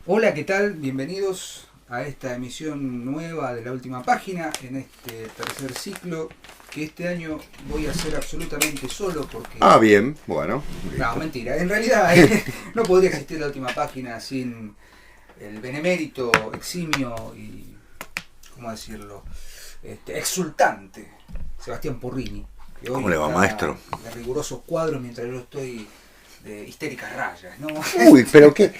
Hola, ¿qué tal? Bienvenidos a esta emisión nueva de La Última Página, en este tercer ciclo, que este año voy a hacer absolutamente solo porque... Bien, bueno. No, mentira, en realidad no podría existir La Última Página sin el benemérito, eximio y, ¿cómo decirlo?, exultante Sebastián Porrini, que hoy ¿Cómo le va, está maestro? de rigurosos cuadros mientras yo estoy de histéricas rayas, ¿no? Uy, pero qué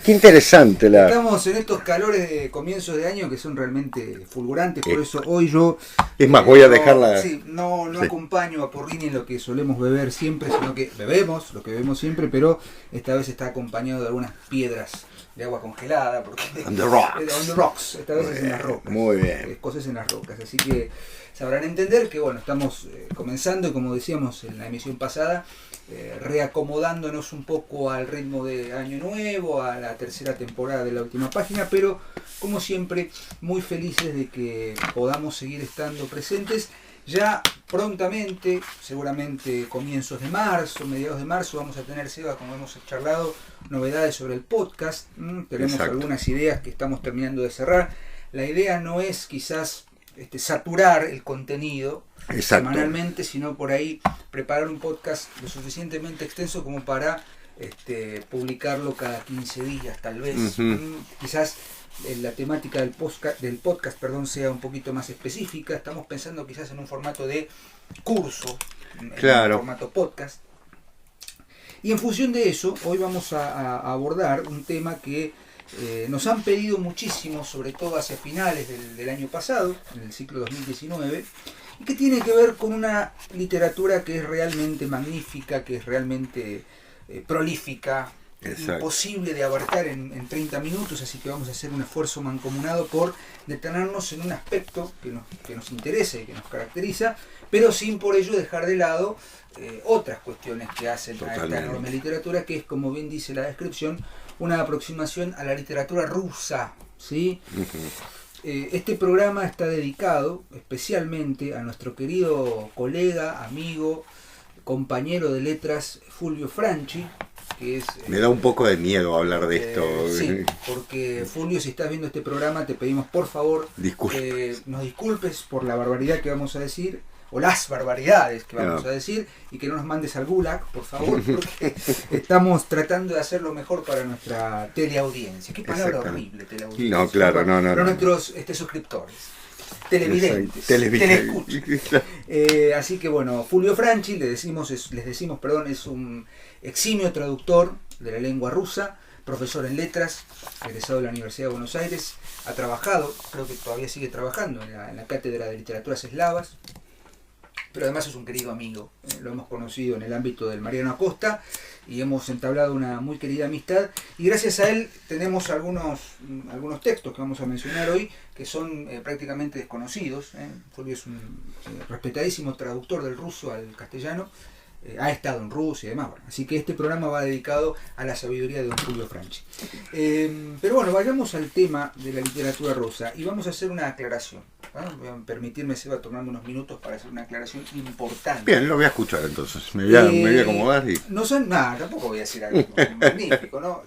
interesante la... Estamos en estos calores de comienzos de año que son realmente fulgurantes, por eso hoy yo... Es más, voy a dejarla... Sí, no acompaño a Porrini en lo que solemos beber siempre, sino que bebemos lo que bebemos siempre, pero esta vez está acompañado de algunas piedras de agua congelada, porque On the rocks. On the rocks, esta vez Muy es en las bien, rocas. muy bien. Cosas en las rocas, así que sabrán entender que bueno, estamos comenzando y como decíamos en la emisión pasada, reacomodándonos un poco al ritmo de Año Nuevo, a la tercera temporada de La Última Página, pero como siempre muy felices de que podamos seguir estando presentes. Ya prontamente, seguramente comienzos de marzo, mediados de marzo, vamos a tener, Seba, como hemos charlado, novedades sobre el podcast. Tenemos Exacto. algunas ideas que estamos terminando de cerrar. La idea no es quizás saturar el contenido Exacto. semanalmente, sino por ahí preparar un podcast lo suficientemente extenso como para publicarlo cada 15 días, tal vez. Quizás la temática del podcast sea un poquito más específica. Estamos pensando quizás en un formato de curso, Claro. en un formato podcast. Y en función de eso, hoy vamos a abordar un tema que nos han pedido muchísimo, sobre todo hacia finales del año pasado, en el ciclo 2019, y que tiene que ver con una literatura que es realmente magnífica, que es realmente prolífica, imposible de abarcar en 30 minutos, así que vamos a hacer un esfuerzo mancomunado por detenernos en un aspecto que nos interesa y que nos caracteriza, pero sin por ello dejar de lado otras cuestiones que hacen Totalmente. a esta enorme literatura, que es, como bien dice la descripción, una aproximación a la literatura rusa, ¿sí? Este programa está dedicado especialmente a nuestro querido colega, amigo, compañero de letras Fulvio Franchi, que es... Me da un poco de miedo hablar de esto. Sí, porque Fulvio, si estás viendo este programa, te pedimos por favor que nos disculpes por la barbaridad que vamos a decir, o las barbaridades que vamos a decir, y que no nos mandes al gulag, por favor, porque estamos tratando de hacer lo mejor para nuestra teleaudiencia. Qué palabra horrible, teleaudiencia. No, claro, no. Para nuestros suscriptores, televidentes, telescuchas. Así que bueno, Fulvio Franchi, les decimos, es un eximio traductor de la lengua rusa, profesor en letras, egresado de la Universidad de Buenos Aires, ha trabajado, creo que todavía sigue trabajando en la Cátedra de Literaturas Eslavas, pero además es un querido amigo, lo hemos conocido en el ámbito del Mariano Acosta y hemos entablado una muy querida amistad, y gracias a él tenemos algunos textos que vamos a mencionar hoy que son prácticamente desconocidos. Fulvio es un respetadísimo traductor del ruso al castellano, ha estado en Rusia y demás, bueno, así que este programa va dedicado a la sabiduría de don Fulvio Franchi. Pero bueno, vayamos al tema de la literatura rusa y vamos a hacer una aclaración. Voy a permitirme, Seba, tomarme unos minutos para hacer una aclaración importante. Bien, lo voy a escuchar entonces. Me voy a acomodar y... Tampoco voy a decir algo magnífico, ¿no?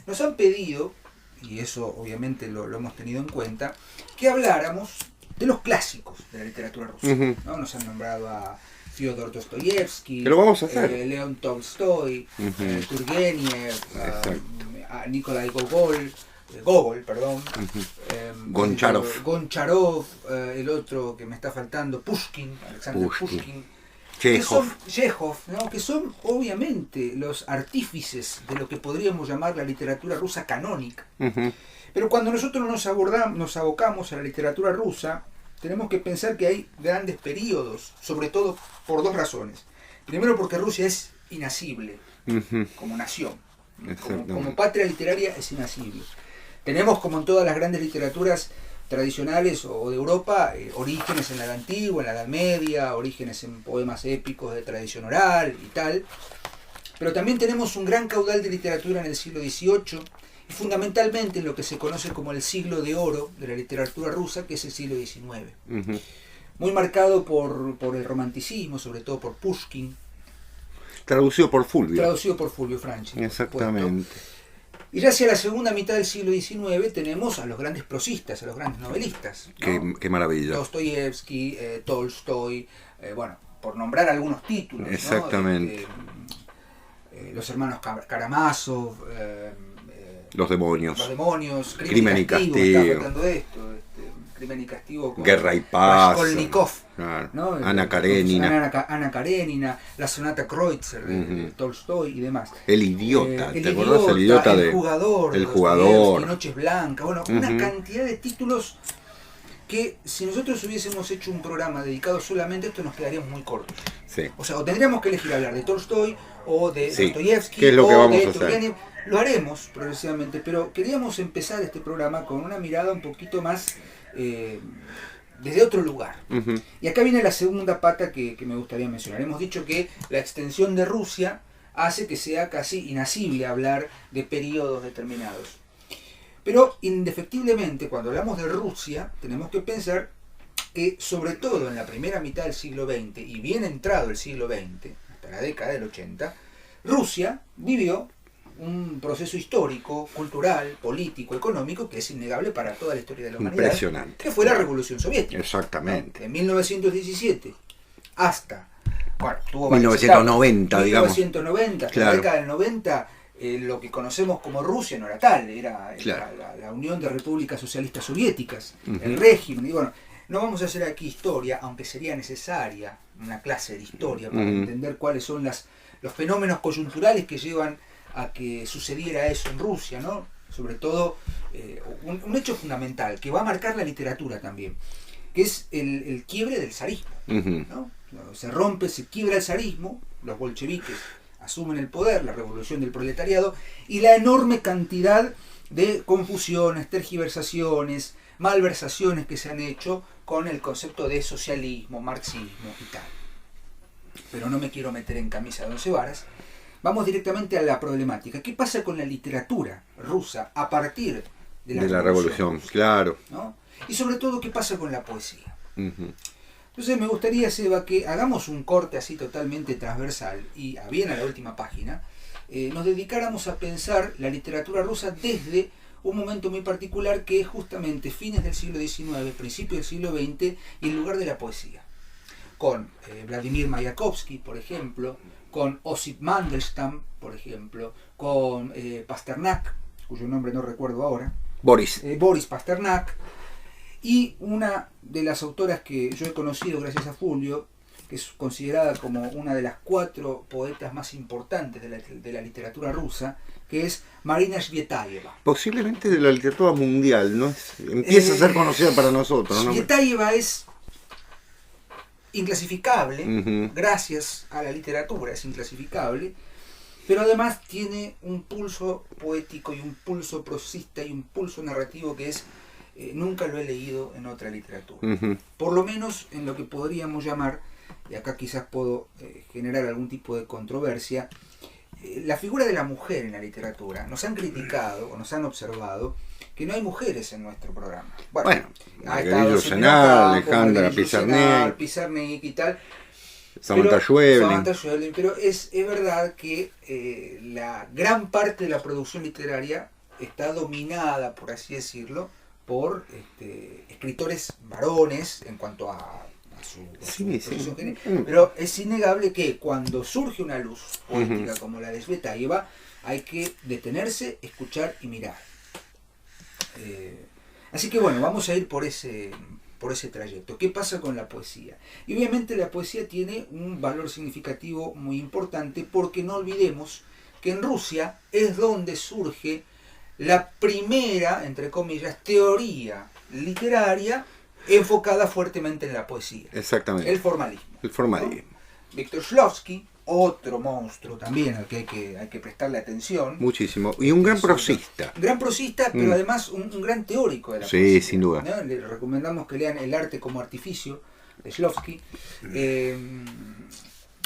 Nos han pedido, y eso obviamente lo hemos tenido en cuenta, que habláramos de los clásicos de la literatura rusa. ¿No? Nos han nombrado a Fyodor Dostoyevsky, lo vamos a hacer. León Tolstoy, Turgenev, a Nikolai Gogol, Goncharov, el otro que me está faltando, Alexander Pushkin, Chekhov, ¿no? Que son obviamente los artífices de lo que podríamos llamar la literatura rusa canónica. Pero cuando nosotros nos abocamos a la literatura rusa, tenemos que pensar que hay grandes periodos, sobre todo por dos razones. Primero, porque Rusia es inasible como nación, como patria literaria es inasible. Tenemos, como en todas las grandes literaturas tradicionales o de Europa, orígenes en la Edad Antigua, en la Edad Media, orígenes en poemas épicos de tradición oral y tal, pero también tenemos un gran caudal de literatura en el siglo XVIII, y fundamentalmente en lo que se conoce como el siglo de oro de la literatura rusa, que es el siglo XIX. Muy marcado por el romanticismo, sobre todo por Pushkin. Traducido por Fulvio. Traducido por Fulvio Franchi. Exactamente. Y ya hacia la segunda mitad del siglo XIX tenemos a los grandes prosistas, a los grandes novelistas, ¿no? Qué maravilla. Dostoyevsky, Tolstoy, bueno, por nombrar algunos títulos. Exactamente. ¿No? Los hermanos Karamazov, Los demonios. Los demonios, Crimen y Castigo. Está faltando esto, Crimen y Castigo. Con Guerra y Paz. Raskolnikov, Claro. ¿no? Ana Karenina. Ana Karenina, la sonata Kreutzer de Tolstoy y demás. El idiota, ¿te acordás? El idiota El jugador. El jugador. Noches Blancas. Bueno, una cantidad de títulos que si nosotros hubiésemos hecho un programa dedicado solamente a esto nos quedaríamos muy cortos. Sí. O sea, o tendríamos que elegir hablar de Tolstoy o de Dostoyevsky ¿Qué es lo que o vamos de a hacer? Turgenev. Lo haremos progresivamente, pero queríamos empezar este programa con una mirada un poquito más desde otro lugar. Y acá viene la segunda pata que me gustaría mencionar. Hemos dicho que la extensión de Rusia hace que sea casi inasible hablar de periodos determinados. Pero indefectiblemente cuando hablamos de Rusia tenemos que pensar que sobre todo en la primera mitad del siglo XX y bien entrado el siglo XX, hasta la década del 80, Rusia vivió un proceso histórico, cultural, político, económico que es innegable para toda la historia de la humanidad. Impresionante. Que fue la Revolución Soviética. Exactamente. ¿No? De 1917 hasta, bueno, tuvo 1990, digamos. 1990, hasta Claro. la década del 90, lo que conocemos como Rusia no era tal, era Claro. la Unión de Repúblicas Socialistas Soviéticas, el régimen. Y bueno, no vamos a hacer aquí historia, aunque sería necesaria una clase de historia para entender cuáles son los fenómenos coyunturales que llevan a que sucediera eso en Rusia, ¿no? Sobre todo un hecho fundamental que va a marcar la literatura también, que es el quiebre del zarismo, ¿no? Se quiebra el zarismo, los bolcheviques asumen el poder, la revolución del proletariado, y la enorme cantidad de confusiones, tergiversaciones, malversaciones que se han hecho con el concepto de socialismo, marxismo y tal. Pero no me quiero meter en camisa de 11 varas. Vamos directamente a la problemática. ¿Qué pasa con la literatura rusa a partir de la revolución? Claro. ¿No? Y sobre todo, ¿qué pasa con la poesía? Entonces me gustaría, Seba, que hagamos un corte así totalmente transversal y bien a la última página, nos dedicáramos a pensar la literatura rusa desde un momento muy particular que es justamente fines del siglo XIX, principios del siglo XX y el lugar de la poesía. Con Vladimir Mayakovsky, por ejemplo, con Osip Mandelstam, por ejemplo, con Pasternak, cuyo nombre no recuerdo ahora, Boris Pasternak, y una de las autoras que yo he conocido gracias a Fulvio, que es considerada como una de las 4 poetas más importantes de la literatura rusa, que es Marina Tsvetaeva. Posiblemente de la literatura mundial, ¿no? Empieza a ser conocida para nosotros, ¿no? Tsvetaeva es inclasificable, gracias a la literatura es inclasificable, pero además tiene un pulso poético y un pulso prosista y un pulso narrativo que es nunca lo he leído en otra literatura. Por lo menos en lo que podríamos llamar, y acá quizás puedo generar algún tipo de controversia, la figura de la mujer en la literatura. Nos han criticado o nos han observado que no hay mujeres en nuestro programa. Bueno, ha estado Alejandra Pizarnik y tal. Samantha Schweblin, pero es verdad que la gran parte de la producción literaria está dominada, por así decirlo, por escritores varones en cuanto a su producción. Pero es innegable que cuando surge una luz poética como la de Tsvetaeva, hay que detenerse, escuchar y mirar. Así que bueno, vamos a ir por ese trayecto. ¿Qué pasa con la poesía? Y obviamente la poesía tiene un valor significativo muy importante, porque no olvidemos que en Rusia es donde surge la primera, entre comillas, teoría literaria enfocada fuertemente en la poesía. Exactamente. El formalismo. ¿No? Víctor Shklovsky, otro monstruo también al que hay que prestarle atención. Muchísimo. Y un gran prosista. Gran prosista, pero además un gran teórico de la poesía. Sí, sin duda. ¿No? Le recomendamos que lean El arte como artificio de Shklovsky.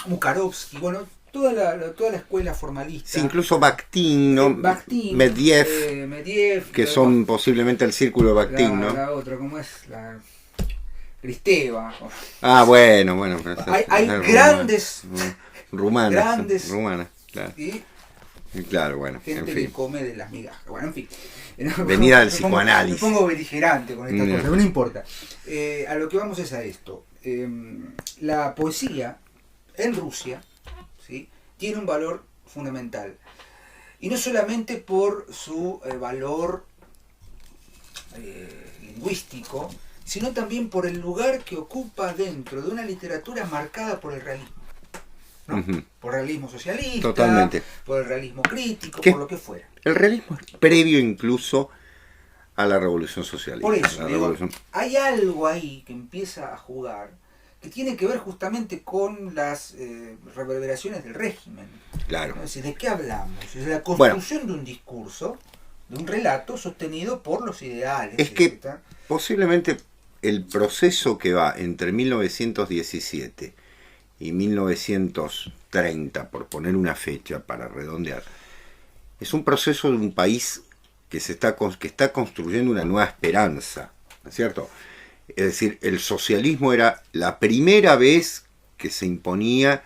Mukharovsky, bueno, toda la escuela formalista. Sí, incluso Bakhtin, ¿no? Mediev, que son posiblemente el círculo de Bakhtin, ¿no? La otra, ¿cómo es? La Kristeva. Bueno. Hay grandes... Rumanas, claro. Claro, bueno, gente que come de las migajas. Bueno, en fin. Venida del psicoanálisis. Me pongo beligerante con estas cosas, no importa. A lo que vamos es a esto. La poesía en Rusia, ¿sí?, tiene un valor fundamental. Y no solamente por su valor lingüístico, sino también por el lugar que ocupa dentro de una literatura marcada por el realismo, ¿no? Uh-huh. Por realismo socialista, totalmente, por el realismo crítico, por lo que fuera. El realismo es previo incluso a la revolución socialista. Por eso, digo, hay algo ahí que empieza a jugar, que tiene que ver justamente con las reverberaciones del régimen. Claro. ¿No? ¿De qué hablamos? Es la construcción de un discurso, de un relato sostenido por los ideales. Es que posiblemente el proceso que va entre 1917 y 1930, por poner una fecha para redondear, es un proceso de un país que está construyendo una nueva esperanza, ¿no es cierto? Es decir, el socialismo era la primera vez que se imponía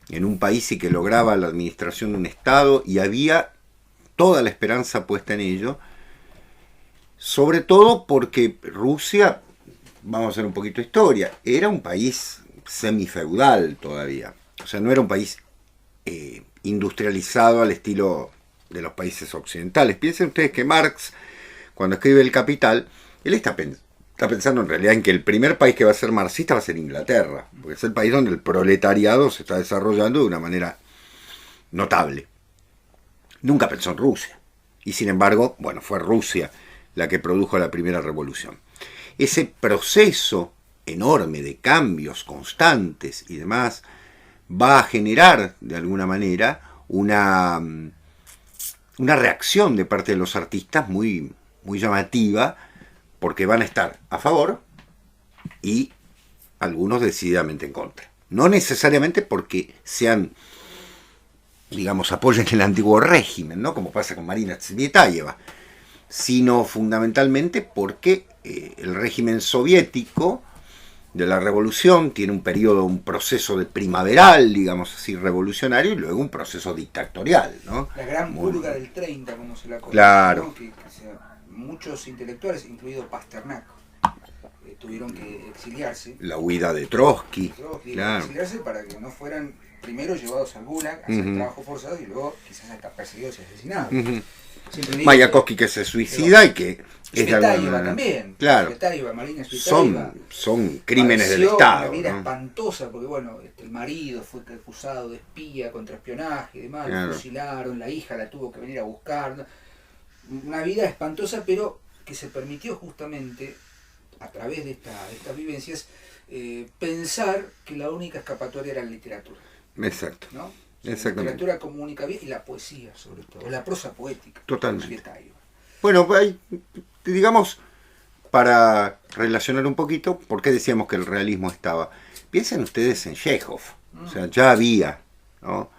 en un país y que lograba la administración de un Estado, y había toda la esperanza puesta en ello, sobre todo porque Rusia, vamos a hacer un poquito de historia, era un país semifeudal todavía, o sea, no era un país industrializado al estilo de los países occidentales. Piensen ustedes que Marx, cuando escribe El Capital, él está pensando en realidad en que el primer país que va a ser marxista va a ser Inglaterra, porque es el país donde el proletariado se está desarrollando de una manera notable. Nunca pensó en Rusia. Y sin embargo, bueno, fue Rusia la que produjo la primera revolución. Ese proceso enorme de cambios constantes y demás va a generar, de alguna manera, una reacción de parte de los artistas muy, muy llamativa, porque van a estar a favor y algunos decididamente en contra. No necesariamente porque sean, digamos, apoyen el antiguo régimen, ¿no?, como pasa con Marina Tsvetaeva, sino fundamentalmente porque el régimen soviético de la revolución tiene un periodo, un proceso de primaveral, digamos así, revolucionario, y luego un proceso dictatorial, ¿no? La gran purga del 30, como se la conoce, claro, ¿no? que muchos intelectuales, incluido Pasternak, tuvieron que exiliarse. La huida de Trotsky, claro, exiliarse para que no fueran primero llevados al Gulag a hacer trabajo forzado y luego quizás hasta perseguidos y asesinados. Mayakovsky que se suicida y que Tsvetaeva también. Claro. Tsvetaeva, Marina Tsvetaeva. Son crímenes del Estado. Una vida, ¿no?, espantosa, porque bueno, el marido fue acusado de espía, contra espionaje y demás, claro, lo fusilaron, la hija la tuvo que venir a buscar. Una vida espantosa, pero que se permitió justamente, a través de estas vivencias, pensar que la única escapatoria era la literatura. Exacto. ¿No? La literatura como única vía, y la poesía, sobre todo, la prosa poética. Totalmente. Bueno, digamos, para relacionar un poquito, ¿por qué decíamos que el realismo estaba? Piensen ustedes en Chekhov, o sea, ya había, ¿no?,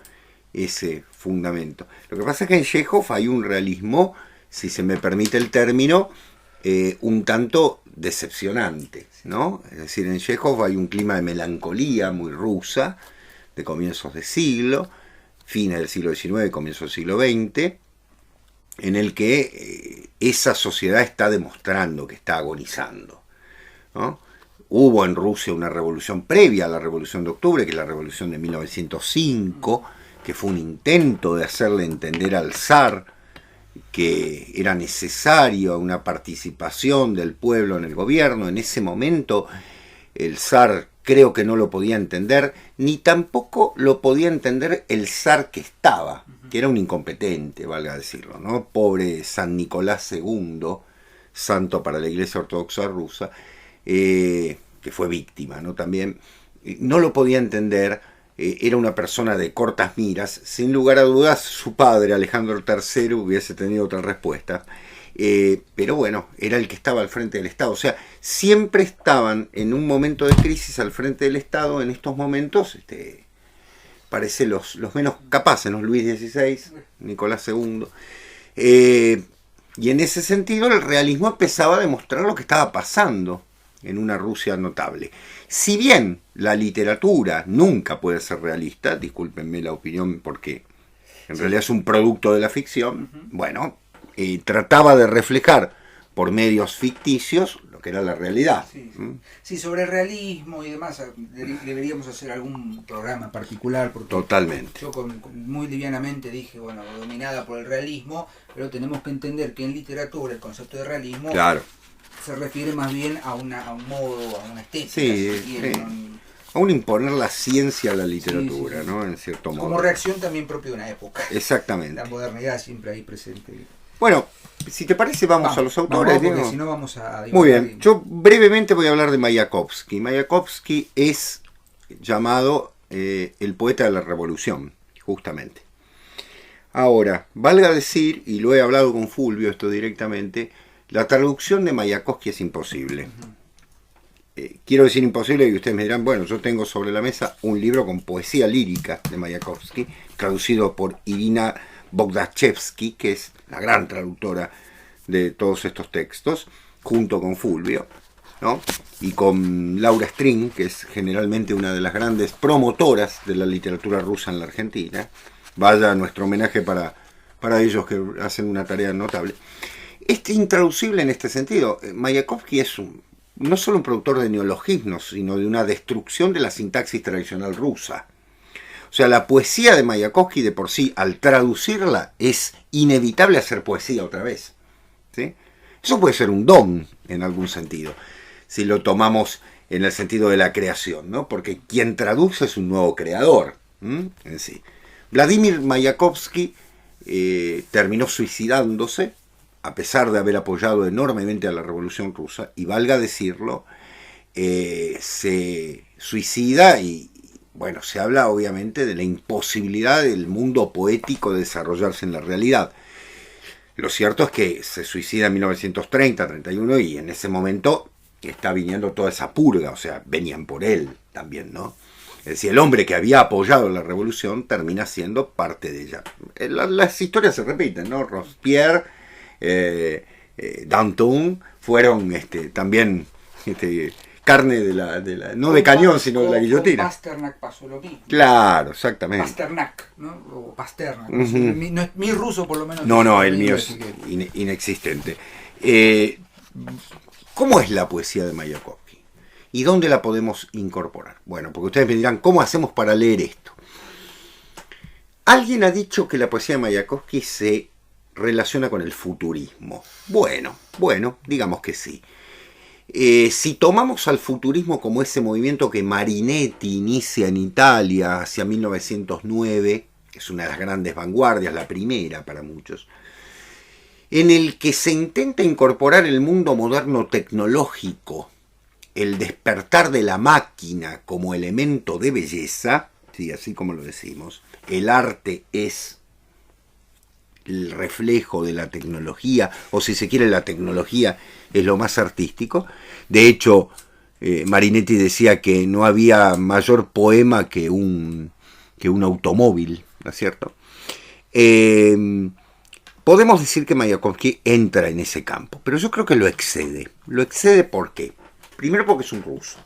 ese fundamento. Lo que pasa es que en Chekhov hay un realismo, si se me permite el término, un tanto decepcionante, ¿no? Es decir, en Chekhov hay un clima de melancolía muy rusa, de comienzos de siglo, fines del siglo XIX, comienzo del siglo XX, en el que esa sociedad está demostrando que está agonizando, ¿no? Hubo en Rusia una revolución previa a la Revolución de Octubre, que es la Revolución de 1905, que fue un intento de hacerle entender al zar que era necesaria una participación del pueblo en el gobierno. En ese momento el zar creo que no lo podía entender, ni tampoco lo podía entender el zar que estaba, que era un incompetente, valga decirlo, ¿no? Pobre San Nicolás II, santo para la Iglesia Ortodoxa rusa, que fue víctima, ¿no? También no lo podía entender, era una persona de cortas miras. Sin lugar a dudas, su padre, Alejandro III, hubiese tenido otra respuesta. Pero bueno, era el que estaba al frente del Estado. O sea, siempre estaban en un momento de crisis al frente del Estado. En estos momentos, parece los menos capaces, ¿no? Luis XVI, Nicolás II. Y en ese sentido, el realismo empezaba a demostrar lo que estaba pasando en una Rusia notable. Si bien la literatura nunca puede ser realista, discúlpenme la opinión porque en realidad es un producto de la ficción, bueno, trataba de reflejar por medios ficticios lo que era la realidad. Sí, sobre el realismo y demás, deberíamos hacer algún programa particular. Porque totalmente. Yo muy livianamente dije, bueno, dominada por el realismo, pero tenemos que entender que en literatura el concepto de realismo se refiere más bien a un modo, a una estética. A un imponer la ciencia a la literatura, ¿no? En cierto modo. Como reacción también propia de una época. Exactamente. La modernidad siempre ahí presente. Bueno, si te parece vamos a los autores. Porque si no vamos a... Muy bien, yo brevemente voy a hablar de Mayakovsky. Mayakovsky es llamado el poeta de la revolución, justamente. Ahora, valga decir, y lo he hablado con Fulvio esto directamente, la traducción de Mayakovsky es imposible. Quiero decir imposible y ustedes me dirán, bueno, yo tengo sobre la mesa un libro con poesía lírica de Mayakovsky, traducido por Irina Bogdachevsky, que es la gran traductora de todos estos textos, junto con Fulvio, ¿no? Y con Laura String, que es generalmente una de las grandes promotoras de la literatura rusa en la Argentina. Vaya nuestro homenaje para ellos que hacen una tarea notable. Es intraducible en este sentido. Mayakovsky es no solo un productor de neologismos, sino de una destrucción de la sintaxis tradicional rusa. O sea, la poesía de Mayakovsky de por sí, al traducirla, es inevitable hacer poesía otra vez. ¿Sí? Eso puede ser un don, en algún sentido, si lo tomamos en el sentido de la creación, ¿no? Porque quien traduce es un nuevo creador. En sí. Vladimir Mayakovsky terminó suicidándose, a pesar de haber apoyado enormemente a la Revolución Rusa, y valga decirlo, se suicida y, bueno, se habla obviamente de la imposibilidad del mundo poético de desarrollarse en la realidad. Lo cierto es que se suicida en 1930, 31, y en ese momento está viniendo toda esa purga, o sea, venían por él también, ¿no? Es decir, el hombre que había apoyado la revolución termina siendo parte de ella. Las historias se repiten, ¿no? Robespierre, Danton fueron también carne de la no de cañón, sino de la guillotina. Pasternak pasó lo mismo. Claro, exactamente. Pasternak, ¿no? O Pasternak. Mi ruso por lo menos. No, el mío es inexistente. ¿Cómo es la poesía de Mayakovsky? ¿Y dónde la podemos incorporar? Bueno, porque ustedes me dirán, ¿cómo hacemos para leer esto? Alguien ha dicho que la poesía de Mayakovsky se relaciona con el futurismo. Bueno, digamos que sí. Si tomamos al futurismo como ese movimiento que Marinetti inicia en Italia hacia 1909, que es una de las grandes vanguardias, la primera para muchos, en el que se intenta incorporar el mundo moderno tecnológico, el despertar de la máquina como elemento de belleza, ¿sí? Así como lo decimos, el arte es el reflejo de la tecnología, o si se quiere la tecnología es lo más artístico. De hecho, Marinetti decía que no había mayor poema que un automóvil, ¿no es cierto? Podemos decir que Mayakovsky entra en ese campo, pero yo creo que lo excede. Lo excede ¿por qué? Primero porque es un ruso.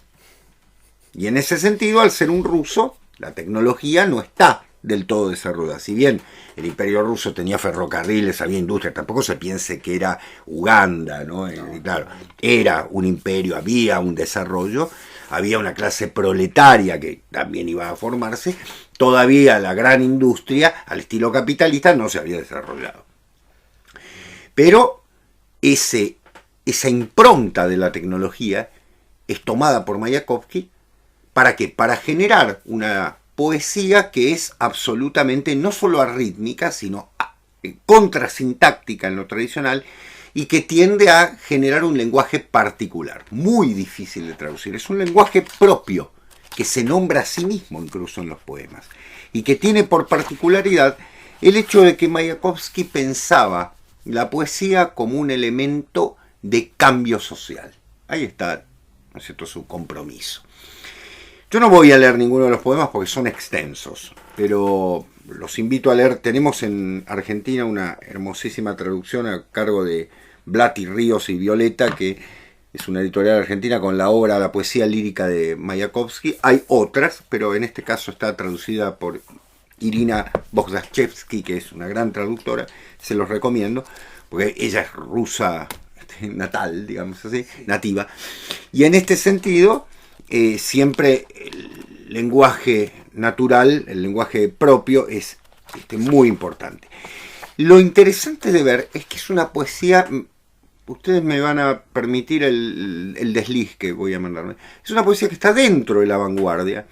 Y en ese sentido, al ser un ruso, la tecnología no está del todo desarrollada. Si bien el Imperio Ruso tenía ferrocarriles, había industria, tampoco se piense que era Uganda, ¿no? Claro, era un imperio, había un desarrollo, había una clase proletaria que también iba a formarse, todavía la gran industria, al estilo capitalista, no se había desarrollado. Pero esa impronta de la tecnología es tomada por Mayakovsky, ¿para qué? Para generar una poesía que es absolutamente no solo arrítmica, sino contrasintáctica en lo tradicional, y que tiende a generar un lenguaje particular, muy difícil de traducir. Es un lenguaje propio, que se nombra a sí mismo incluso en los poemas, y que tiene por particularidad el hecho de que Mayakovsky pensaba la poesía como un elemento de cambio social. Ahí está, ¿no es cierto?, su compromiso. Yo no voy a leer ninguno de los poemas porque son extensos, pero los invito a leer. Tenemos en Argentina una hermosísima traducción a cargo de Blati, Ríos y Violeta, que es una editorial argentina con la obra La poesía lírica de Mayakovsky. Hay otras, pero en este caso está traducida por Irina Bogdachevsky, que es una gran traductora, se los recomiendo, porque ella es rusa natal, digamos así, nativa. Y en este sentido, siempre el lenguaje natural, el lenguaje propio, es muy importante. Lo interesante de ver es que es una poesía, ustedes me van a permitir el desliz que voy a mandarme, es una poesía que está dentro de la vanguardia,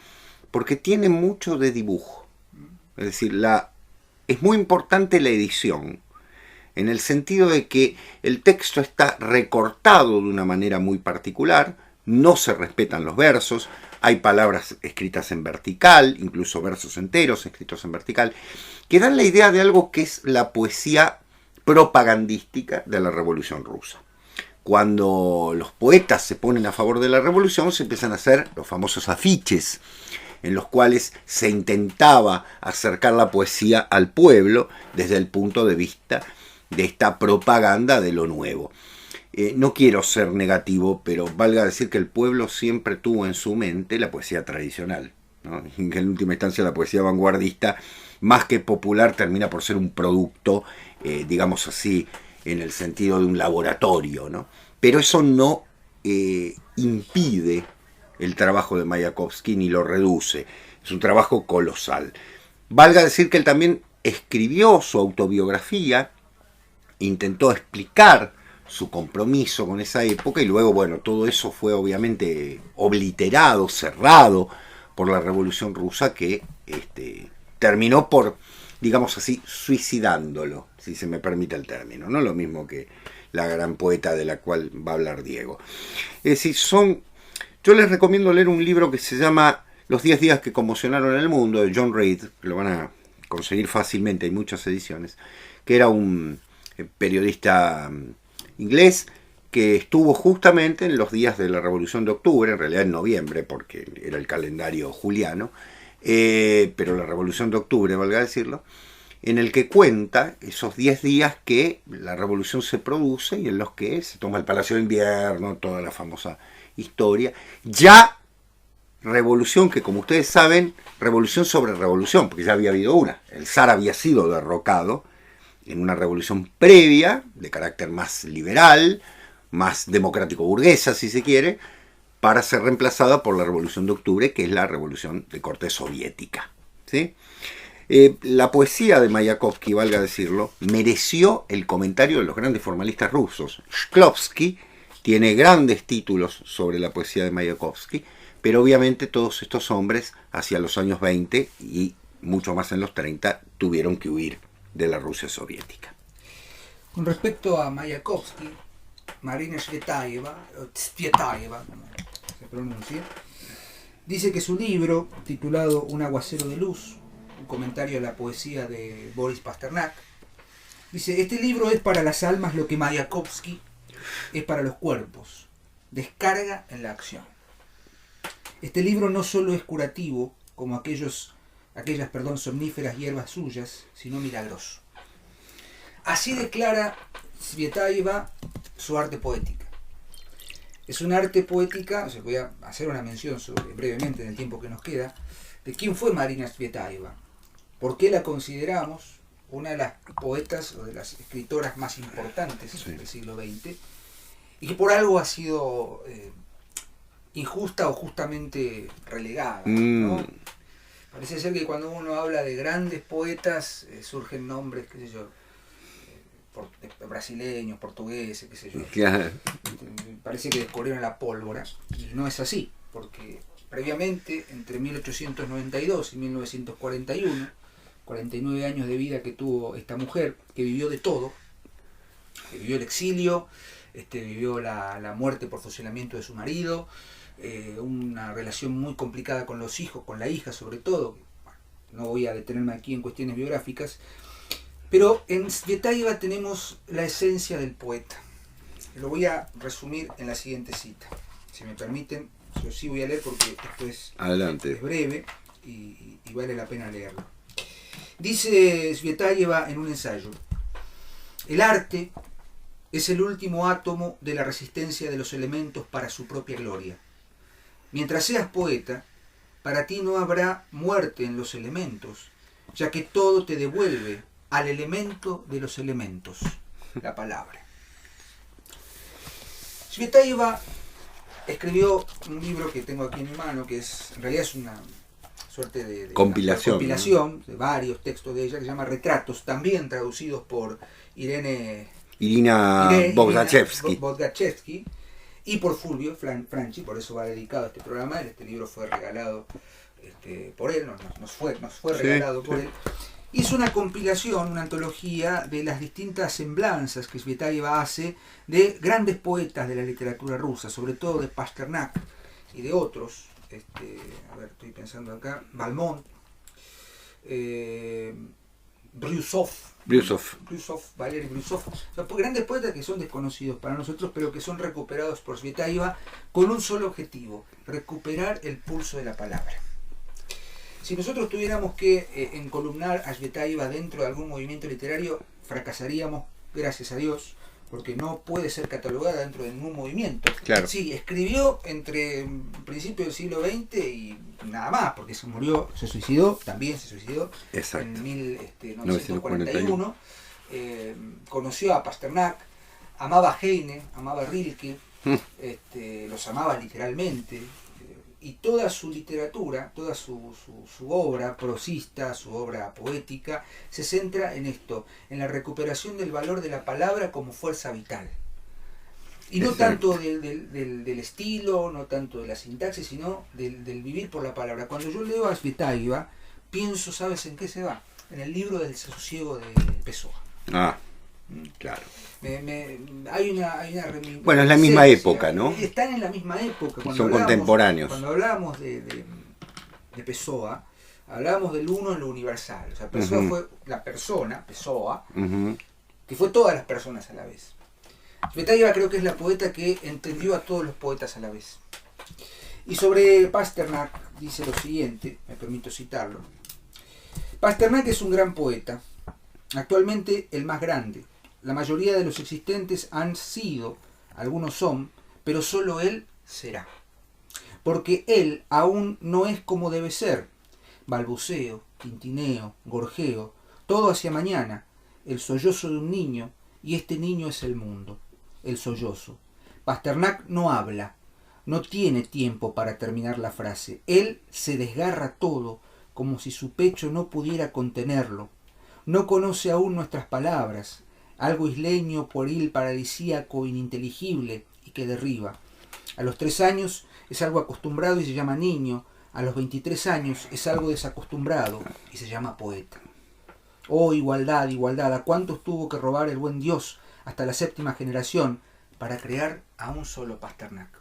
porque tiene mucho de dibujo. Es decir, es muy importante la edición, en el sentido de que el texto está recortado de una manera muy particular, no se respetan los versos, hay palabras escritas en vertical, incluso versos enteros escritos en vertical, que dan la idea de algo que es la poesía propagandística de la Revolución Rusa. Cuando los poetas se ponen a favor de la revolución, se empiezan a hacer los famosos afiches, en los cuales se intentaba acercar la poesía al pueblo desde el punto de vista de esta propaganda de lo nuevo. No quiero ser negativo, pero valga decir que el pueblo siempre tuvo en su mente la poesía tradicional, ¿no? Y que en última instancia la poesía vanguardista, más que popular, termina por ser un producto, digamos así, en el sentido de un laboratorio, ¿no? Pero eso no impide el trabajo de Mayakovsky ni lo reduce. Es un trabajo colosal. Valga decir que él también escribió su autobiografía, intentó explicar su compromiso con esa época y luego, bueno, todo eso fue obviamente obliterado, cerrado por la Revolución Rusa, que terminó por, digamos así, suicidándolo, si se me permite el término, no lo mismo que la gran poeta de la cual va a hablar Diego. Es decir, yo les recomiendo leer un libro que se llama Los 10 días que conmocionaron el mundo, de John Reid, que lo van a conseguir fácilmente, hay muchas ediciones, que era un periodista inglés que estuvo justamente en los días de la Revolución de Octubre, en realidad en noviembre, porque era el calendario juliano, pero la Revolución de Octubre, valga decirlo, en el que cuenta esos 10 días que la revolución se produce y en los que se toma el Palacio de Invierno, toda la famosa historia. Ya revolución que, como ustedes saben, revolución sobre revolución, porque ya había habido una. El zar había sido derrocado en una revolución previa, de carácter más liberal, más democrático burguesa, si se quiere, para ser reemplazada por la Revolución de Octubre, que es la revolución de corte soviética, ¿sí? La poesía de Mayakovsky, valga decirlo, mereció el comentario de los grandes formalistas rusos. Shklovsky tiene grandes títulos sobre la poesía de Mayakovsky, pero obviamente todos estos hombres, hacia los años 20 y mucho más en los 30, tuvieron que huir de la Rusia soviética. Con respecto a Mayakovsky, Marina Tsvetaeva, como se pronuncia, dice que su libro, titulado Un aguacero de luz, un comentario a la poesía de Boris Pasternak, dice: este libro es para las almas lo que Mayakovsky es para los cuerpos, descarga en la acción. Este libro no solo es curativo, como aquellas somníferas hierbas suyas, sino milagroso. Así declara Tsvetaeva su arte poética. Es un arte poética, voy a hacer una mención brevemente en el tiempo que nos queda, de quién fue Marina Tsvetaeva, por qué la consideramos una de las poetas o de las escritoras más importantes del siglo XX, y que por algo ha sido injusta o justamente relegada, ¿no? Parece ser que cuando uno habla de grandes poetas surgen nombres, qué sé yo, brasileños, portugueses, qué sé yo. Claro. Parece que descubrieron la pólvora, y no es así, porque previamente, entre 1892 y 1941, 49 años de vida que tuvo esta mujer, que vivió de todo, que vivió el exilio, vivió la muerte por fusilamiento de su marido, una relación muy complicada con los hijos, con la hija sobre todo. Bueno, no voy a detenerme aquí en cuestiones biográficas, pero en Tsvetaeva tenemos la esencia del poeta. Lo voy a resumir en la siguiente cita. Si me permiten, yo sí voy a leer porque esto es breve y vale la pena leerlo. Dice Tsvetaeva en un ensayo: el arte es el último átomo de la resistencia de los elementos para su propia gloria. Mientras seas poeta, para ti no habrá muerte en los elementos, ya que todo te devuelve al elemento de los elementos, la palabra. Tsvetaeva escribió un libro que tengo aquí en mi mano, que en realidad es una suerte de compilación, ¿no? De varios textos de ella, que se llama Retratos, también traducidos por Irina Bodgachevsky y por Fulvio Franchi, por eso va dedicado a este programa. Este libro fue regalado por él, nos fue regalado por él. Hizo una compilación, una antología de las distintas semblanzas que Tsvetaeva hace de grandes poetas de la literatura rusa, sobre todo de Pasternak y de otros. A ver, estoy pensando acá, Balmont, Brusov, Valery Brusov, o sea, grandes poetas que son desconocidos para nosotros, pero que son recuperados por Tsvetaeva con un solo objetivo: recuperar el pulso de la palabra. Si nosotros tuviéramos que encolumnar a Tsvetaeva dentro de algún movimiento literario, fracasaríamos, gracias a Dios, porque no puede ser catalogada dentro de ningún movimiento. Claro. Sí, escribió entre principios del siglo XX y nada más, porque se suicidó, Exacto. En 1941. Conoció a Pasternak, amaba a Heine, amaba a Rilke, los amaba literalmente. Y toda su literatura, toda su obra prosista, su obra poética, se centra en esto, en la recuperación del valor de la palabra como fuerza vital. Y no tanto del estilo, no tanto de la sintaxis, sino del vivir por la palabra. Cuando yo leo a Tsvetaeva, pienso, ¿sabes en qué se va? En el libro del sosiego de Pessoa. Ah, claro. Hay una bueno, es la misma época, ¿no? Están en la misma época. Son contemporáneos. Cuando hablábamos de Pessoa, hablábamos del uno en lo universal. O sea, Pessoa fue la persona, Pessoa, que fue todas las personas a la vez. Tsvetaeva creo que es la poeta que entendió a todos los poetas a la vez. Y sobre Pasternak dice lo siguiente, me permito citarlo. Pasternak es un gran poeta, actualmente el más grande. La mayoría de los existentes han sido, algunos son, pero solo él será. Porque él aún no es como debe ser. Balbuceo, tintineo, gorjeo, todo hacia mañana, el sollozo de un niño, y este niño es el mundo, el sollozo. Pasternak no habla, no tiene tiempo para terminar la frase. Él se desgarra todo, como si su pecho no pudiera contenerlo. No conoce aún nuestras palabras, algo isleño, pueril, paradisíaco, ininteligible y que derriba. A los 3 años es algo acostumbrado y se llama niño. A los 23 años es algo desacostumbrado y se llama poeta. Oh, igualdad, igualdad, ¿a cuántos tuvo que robar el buen Dios hasta la 7ª generación para crear a un solo Pasternak?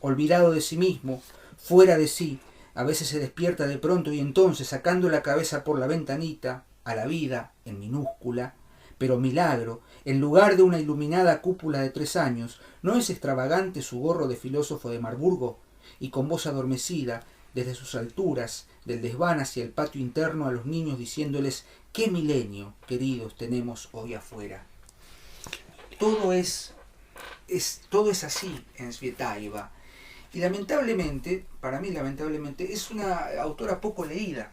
Olvidado de sí mismo, fuera de sí, a veces se despierta de pronto y entonces, sacando la cabeza por la ventanita, a la vida, en minúscula, pero milagro, en lugar de una iluminada cúpula de 3 años, ¿no es extravagante su gorro de filósofo de Marburgo? Y con voz adormecida, desde sus alturas, del desván hacia el patio interno, a los niños diciéndoles: «¿Qué milenio, queridos, tenemos hoy afuera?». Todo es así en Tsvetaeva. Y lamentablemente, para mí lamentablemente, es una autora poco leída.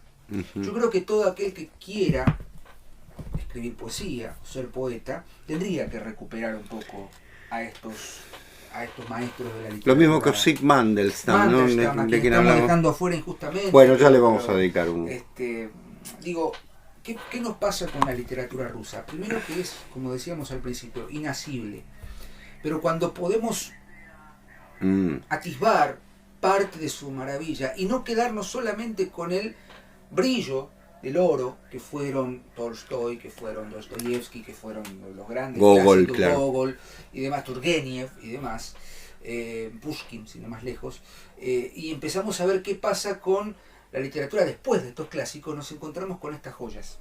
Yo creo que todo aquel que quiera escribir poesía o ser poeta tendría que recuperar un poco a estos maestros de la literatura. Lo mismo que Osip Mandelstam, ¿no? De quien estamos dejando afuera injustamente. Bueno, ya le vamos a dedicar un... Digo, ¿qué nos pasa con la literatura rusa? Primero que es, como decíamos al principio, inasible. Pero cuando podemos atisbar parte de su maravilla y no quedarnos solamente con el brillo del oro que fueron Tolstoy, que fueron Dostoyevsky, que fueron los grandes Gogol, clásicos, claro. Gogol y demás, Turgenev y demás, Pushkin, sin ir más lejos, y empezamos a ver qué pasa con la literatura después de estos clásicos. Nos encontramos con estas joyas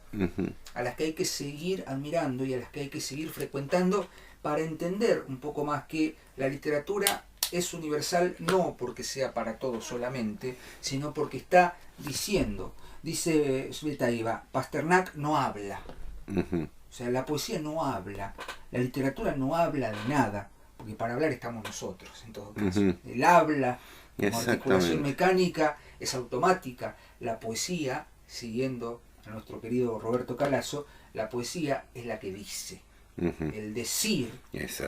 a las que hay que seguir admirando y a las que hay que seguir frecuentando para entender un poco más que la literatura es universal, no porque sea para todos solamente, sino porque está diciendo. Dice Tsvetaeva, Pasternak no habla. O sea, la poesía no habla, la literatura no habla de nada, porque para hablar estamos nosotros, en todo caso. El habla, como articulación mecánica, es automática. La poesía, siguiendo a nuestro querido Roberto Calazo, la poesía es la que dice. El decir,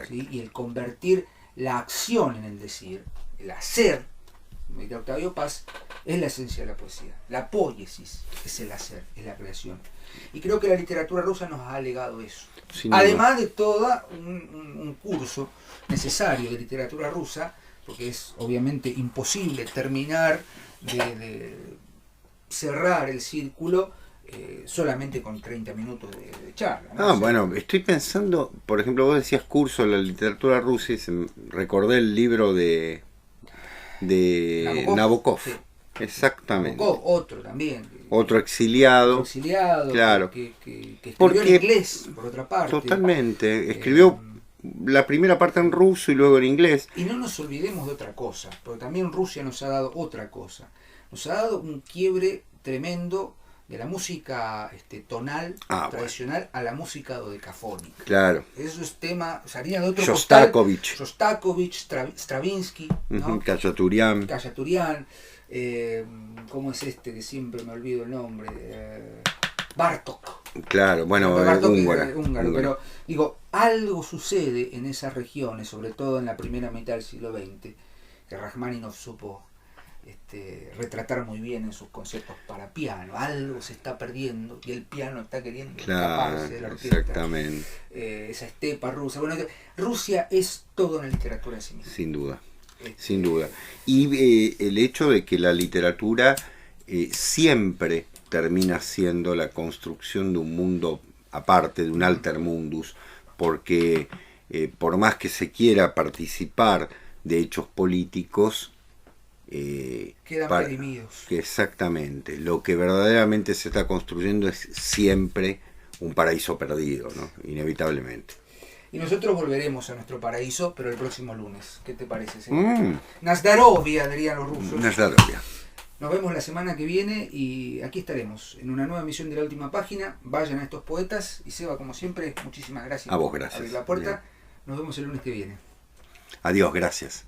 ¿sí? Y el convertir la acción en el decir, el hacer, de Octavio Paz, es la esencia de la poesía. La poiesis es el hacer, es la creación. Y creo que la literatura rusa nos ha legado eso. Además de todo un curso necesario de literatura rusa, porque es obviamente imposible terminar de cerrar el círculo solamente con 30 minutos de charla, ¿no? Bueno, estoy pensando, por ejemplo, vos decías curso de la literatura rusa y recordé el libro de Nabokov. Sí. Exactamente. Nabokov, otro también. Otro exiliado. Claro. Que escribió en inglés, por otra parte. Totalmente. Escribió la primera parte en ruso y luego en inglés. Y no nos olvidemos de otra cosa, porque también Rusia nos ha dado otra cosa. Nos ha dado un quiebre tremendo de la música tonal tradicional a la música dodecafónica. Claro. Eso es tema, salía de otro Shostakovich, Stravinsky, ¿no? Khachaturian. ¿Cómo es este que siempre me olvido el nombre? Bartók. Claro, bueno, húngaro. Pero digo, algo sucede en esas regiones, sobre todo en la primera mitad del siglo XX, que Rachmaninoff supo retratar muy bien en sus conciertos para piano. Algo se está perdiendo y el piano está queriendo escaparse de la orquesta. Exactamente. Esa estepa rusa. Bueno, Rusia es todo en la literatura en sí misma. Sin duda. Y el hecho de que la literatura siempre termina siendo la construcción de un mundo aparte, de un alter mundus, porque por más que se quiera participar de hechos políticos, quedan redimidos. Exactamente. Lo que verdaderamente se está construyendo es siempre un paraíso perdido, ¿no? Inevitablemente. Y nosotros volveremos a nuestro paraíso, pero el próximo lunes. ¿Qué te parece? Nazdarovia, dirían los rusos. Nazdarovia. Nos vemos la semana que viene y aquí estaremos en una nueva emisión de La Última Página. Vayan a estos poetas. Y Seba, como siempre, muchísimas gracias. A vos, gracias. Por abrir la puerta. Bien. Nos vemos el lunes que viene. Adiós, gracias.